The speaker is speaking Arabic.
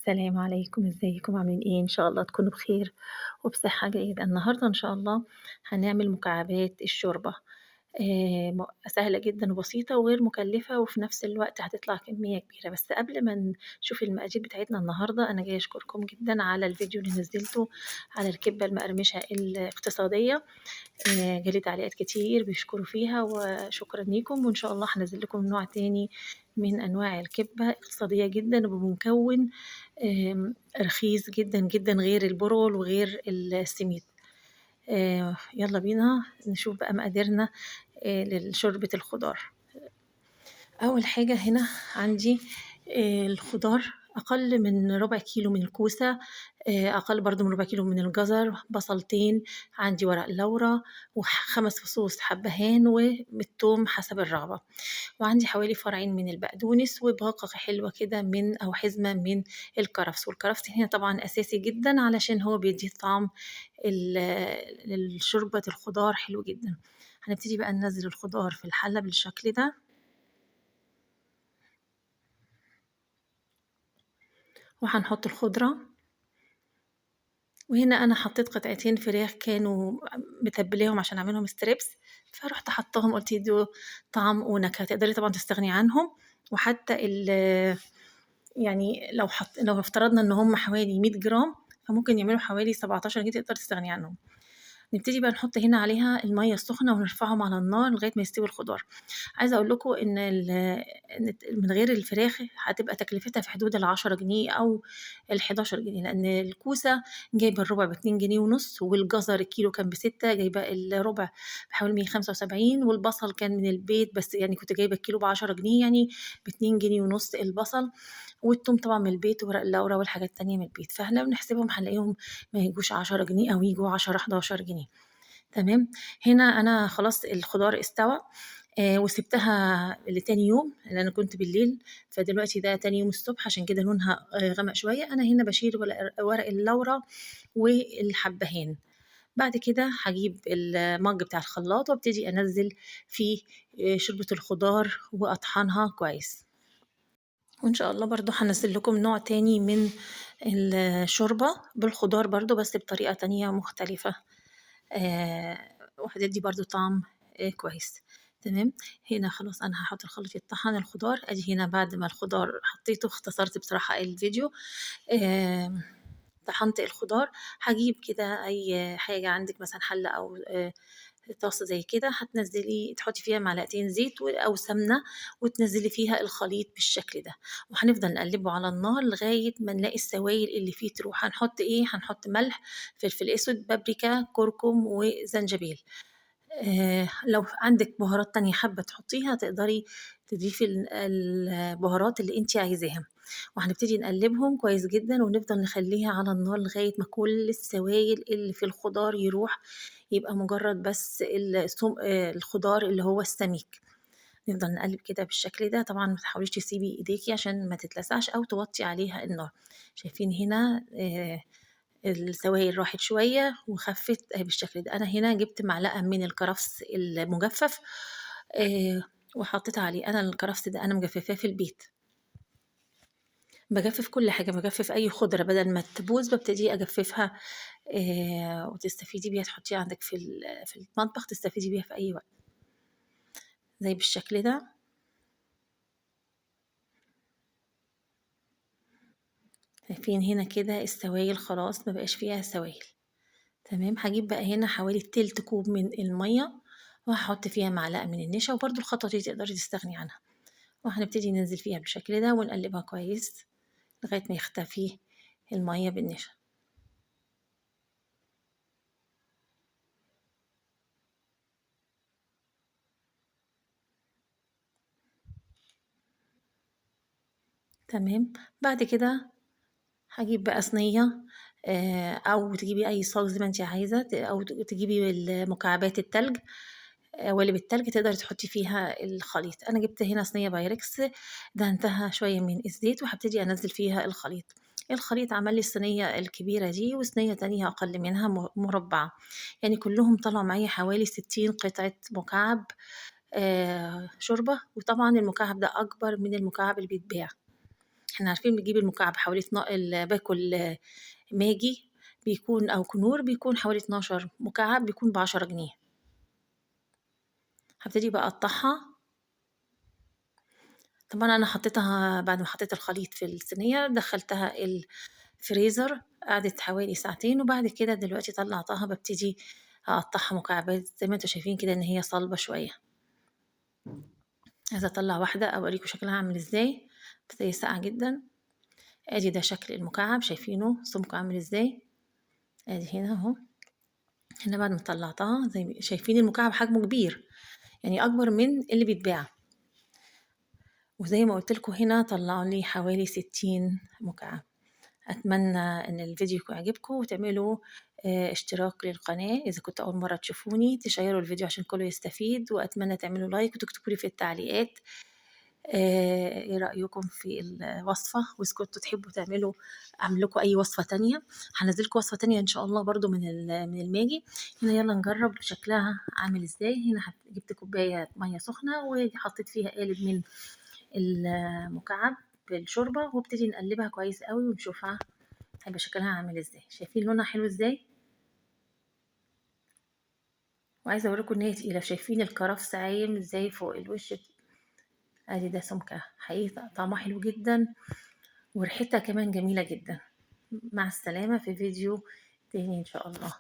السلام عليكم، إزيكم عاملين إيه؟ إن شاء الله تكونوا بخير وبصحة جيدة. النهارده إن شاء الله هنعمل مكعبات الشوربة، سهلة جدًا وبسيطة وغير مكلفة وفي نفس الوقت هتطلع كمية كبيرة. بس قبل ما نشوف المقادير بتاعتنا النهارده، أنا جاية أشكركم جدًا على الفيديو اللي نزّلته على الكبة المقرمشة الاقتصادية. جالي تعليقات كتير بيشكروا فيها وشكرًا ليكم، وإن شاء الله هانزّل لكم نوع تاني من أنواع الكبة اقتصادية جدًا وبمكون رخيص جدًا، جدًا غير البُرغل وغير السميد. يالّا بينا نشوف بقى مقاديرنا لشوربة الخضار. أول حاجة هنا عندي الخضار أقل من ربع كيلو من الكوسة، أقل برضه من ربع كيلو من الجزر، بصلتين، عندي ورق لورا 5 فصوص حبهان والثوم حسب الرغبة، وعندي حوالي فرعين من البقدونس وباقة حلوة كده أو حزمة من الكرفس، والكرفس هنا طبعًا أساسي جدًا علشان هو بيدّي طعم لشوربة الخضار حلو جدًا. هنبتدي بقى ننزّل الخضار في الحلة بالشكل ده. وهنحط الخضرة، وهنا أنا حطيت قطعتين فراخ كانوا متبلاهم عشان أعملهم ستريبس، فرُحت حاطاهم قُلت يدّوا طعم ونكهة. تقدري طبعًا تستغني عنهم، وحتى يعني لو افترضنا إن هم حوالي 100 جرام، فممكن يعملوا حوالي 17 جنيه تقدري تستغني عنهم. نبتدي بقى نحط هنا عليها المَيّة السخنة ونرفعهم على النار لغاية ما يستوي الخضار. عايزة أقول لكم إن من غير الفراخ هتبقى تكلفتها في حدود ال10 جنيه أو ال11 جنيه، لأن الكوسة جايبة الربع ب2 جنيه ونُص، والجزر الكيلو كان ب6، جايبة الربع بحوالي 175، والبصل كان من البيت بس يعني كنت جايبة الكيلو ب10 جنيه، يعني ب2 جنيه ونُص البصل، والتوم طبعًا من البيت وورق اللورا والحاجات التانية من البيت، فإحنا بنحسبهم هنلاقيهم ما يجوش 10 جنيه أو ييجوا 10، 11 جنيه. تمام. هنا أنا خلاص الخضار استوى، وسِبتها لتاني يوم، لإن أنا كنت بالليل، فدلوقتي ده تاني يوم الصبح عشان كده لونها غمق شوية. أنا هنا باشيل ورق اللورا والحبّهان. بعد كده هاجيب المَج بتاع الخلاط وابتدي أنزّل فيه شوربة الخضار وأطحنها كويس. وإن شاء الله برضه هانزّل لكم نوع تاني من الشوربة بالخضار برضه بس بطريقة تانية مختلفة. آآ وهتدّي برضه طعم كويس. تمام. هنا خلاص أنا هاحط الخليط يتطحن الخضار، أدي هنا بعد ما الخضار حطيته اختصرت بصراحة الفيديو. آمم طحنت الخضار، هاجيب كده أي حاجة عندِك مثلًا حلة أو طاسة زي كده، تحطّي فيها معلقتين زيت أو سمنة وتنزّلي فيها الخليط بالشكل ده، وهنفضل نقلّبه على النار لغاية ما نلاقي السوايل اللي فيه تروح. هنحط إيه، هنحط ملح، فلفل أسود، بابريكا، كركم وزنجبيل. لو عندِك بهارات تانية حابة تحطّيها تقدري تضيفي البهارات اللي أنتِ عايزاها، وهنبتدي نقلّبهم كويس جدًا ونفضل نخلّيها على النار لغاية ما كل السوايل اللي في الخضار يروح، يبقى مجرّد بس الخضار اللي هو السميك. نفضل نقلّب كده بالشكل ده، طبعًا ما تحاوليش تسيبي إيديكِ عشان ما تتلسعش أو توطّي عليها النار. شايفين هنا السوايل راحت شوية وخفِّت أهي بالشكل ده. أنا هنا جِبت معلقة من الكرفس المُجفّف، وحطيتها عليه. أنا الكرفس ده أنا مجفّفاه في البيت، باجفّف كل حاجة، باجفّف أي خضرة بدل ما تبوظ بابتدي أجفّفها، وتستفيدي بيها تحطّيها عندِك في المطبخ تستفيدي بيها في أي وقت، زي بالشكل ده. شايفين هنا كده السوايل خلاص ما بقاش فيها سوايل. تمام. هاجيب بقى هنا حوالي تِلت كوب من المَيّة، وهاحط فيها معلقة من النشا، وبرضه الخطوة دي تقدري تستغني عنها، وهنبتدي ننزل فيها بالشكل ده ونقلبها كويس لغاية ما يختفي المَيّة بالنشا. تمام. بعد كده هاجيب بقى صينية، أو تجيبي أي صاج زي ما أنتِ عايزة، أو تجيبي مكعبات التلج، قوالب التلج تقدري تحطي فيها الخليط. أنا جبت هنا صينية بايركس دهنتها شوية من الزيت وهابتدي أنزّل فيها الخليط. الخليط عمل لي الصينية الكبيرة دي وصينية تانية أقل منها مربعة، يعني كلّهم طلعوا معايا حوالي 60 قطعة مكعب شوربة، وطبعًا المكعب ده أكبر من المكعب اللي بيتباع. إحنا عارفين بنجيب المكعب حوالي باكل ماجي بيكون أو كنور بيكون حوالي 12 مكعب بيكون ب10 جنيه. هابتدي بقى أقطّعها. طبعًا أنا حطيتها بعد ما حطيت الخليط في الصينية دخّلتها الفريزر، قعدت حوالي ساعتين، وبعد كده دلوقتي طلّعتها بابتدي أقطّعها مكعبات زي ما أنتم شايفين كده إن هي صلبة شوية. عايزة أطلّع واحدة أوريكم شكلها عامل إزاي، بس هي ساقعة جدًا. آدي ده شكل المكعب شايفينه سمكه عامل إزاي، آدي هنا أهو. هنا بعد ما طلّعتها زي ما شايفين المكعب حجمه كبير، يعني أكبر من اللي بيتباع. وزي ما قُلت لكم هنا طلّعوا لي حوالي 60 مكعب. أتمنى إن الفيديو يكون عجبكم، وتعملوا اشتراك للقناة إذا كنتوا أول مرّة تشوفوني، تشيّروا الفيديو عشان الكل يستفيد، وأتمنى تعملوا لايك وتكتبوا لي في التعليقات إيه رأيكم في الوصفة، وإذا كنتوا تحبوا أعمل لكم أي وصفة تانية. هانزّل لكم وصفة تانية إن شاء الله برضه من الماجي. هنا يالّا نجرّب شكلها عامل إزاي. هنا جِبت كوباية مَيّة سخنة وحطيت فيها قالب من المكعب بالشوربة، وابتدي نقلّبها كويس أوي ونشوفها هيبقى شكلها عامل إزاي. شايفين لونها حلو إزاي؟ وعايزة أوريكم إن هي تقيلة. شايفين الكرفس عايم إزاي فوق الوش. أدي ده سمكها حقيقي طعمها حلو جدًا، وريحتها كمان جميلة جدًا. مع السلامة في فيديو تاني إن شاء الله.